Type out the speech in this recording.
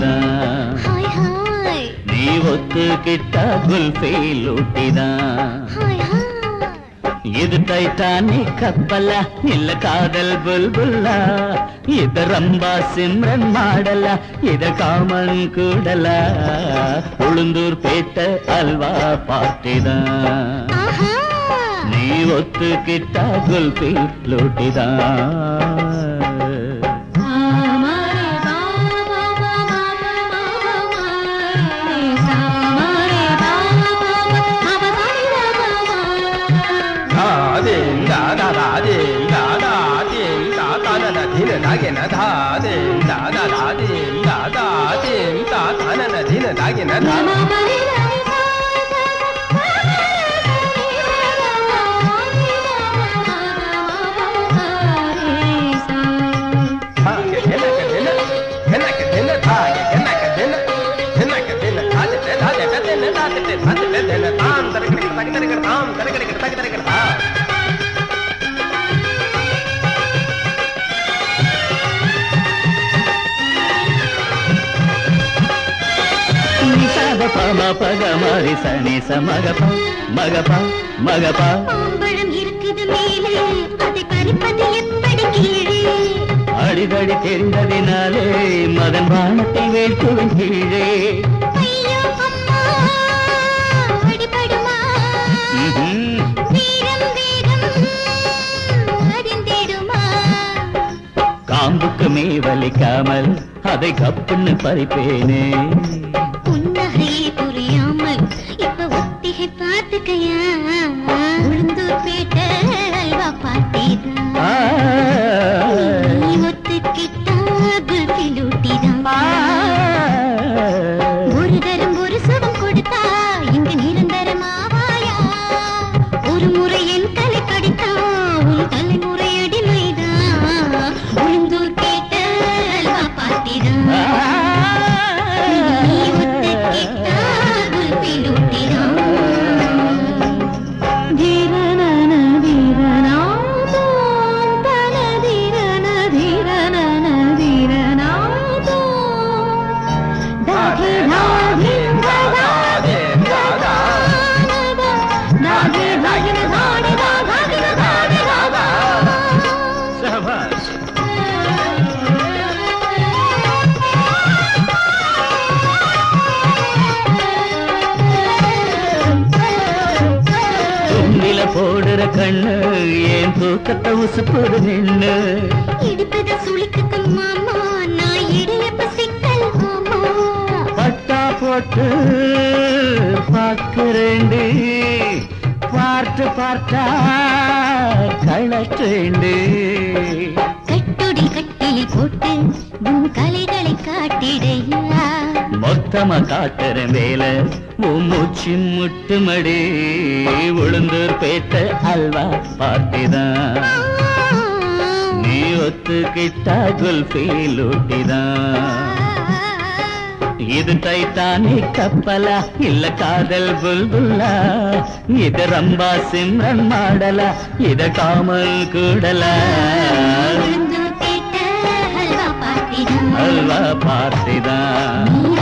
பார்ட்டிதான். நீ ஒத்துக்கிட்ட குல்ஃபி லூட்டிதான். இது டைட்டானிக் கப்பலா இல்ல காதல் புல்புல்லா? இது ரம்பா சிம்ரன் மாடலா இத காமன் கூடலா? உளுந்தூர் பேட்ட அல்வா பார்ட்டிதான். நீ ஒத்துக்கிட்ட குல்ஃபி லூட்டிதான். பகமாரி சனி சமகபா மகபா மகபா. மாம்பழம் இருக்குது மேலே அதை பறிப்பது எப்படி கீழே? அடிதடி தெரிந்ததினாலே மதன் வானத்தை வேட்குவின் கீழே. ஐயோ அம்மா அடிபடுமா? வீரம் வீரம் அறிந்திடுமா? காம்புக்கு மே வலிக்காமல் அதை கப்புன்னு பறிப்பேனே. பார்த்துக்கையா உளுந்தூர் பேட்ட அல்வா பார்ட்டிதான். நீ ஒத்துக்கிட்டா குல்ஃபி லூட்டிதான். ஒரு தரம் ஒரு சுகம் கொடுத்தா இங்கு நிரந்தரமாவாயா? ஒரு முறை என் தலை கடித்தா உன் தலைமுறை அடிமைதான். உளுந்தூர் பேட்ட அல்வா பார்ட்டிதான். நீ ஒத்துக்கிட்டா குல்ஃபி லூட்டிதான். போடுற கண்ணு ஏன் தூக்கத்தை உசுப்போடு நின்னு? இடிப்பத சுளிக்குது மாமா நான் இடியப்ப சிக்கல் மாமா. பட்டா போட்டு பார்க்கிறேண்டு பார்த்து பார்த்தா கழற்றேண்டு. கட்டுடி கட்டிலி போட்டு உன் கலைகளை காட்டிடையா? மொத்தமா காட்டுற வேலை மூச்சு முட்டுமடி. உளுந்தூர் பேட்ட அல்வா பார்ட்டிதான். நீ ஒத்துக்கிட்டா குல்ஃபி லூட்டிதான். இது டைட்டானிக் கப்பலா இல்ல காதல் புல்புல்லா? இது ரம்பா சிம்ரன் மாடலா இத காமல் கூடலா? அல்வா பார்ட்டிதான்.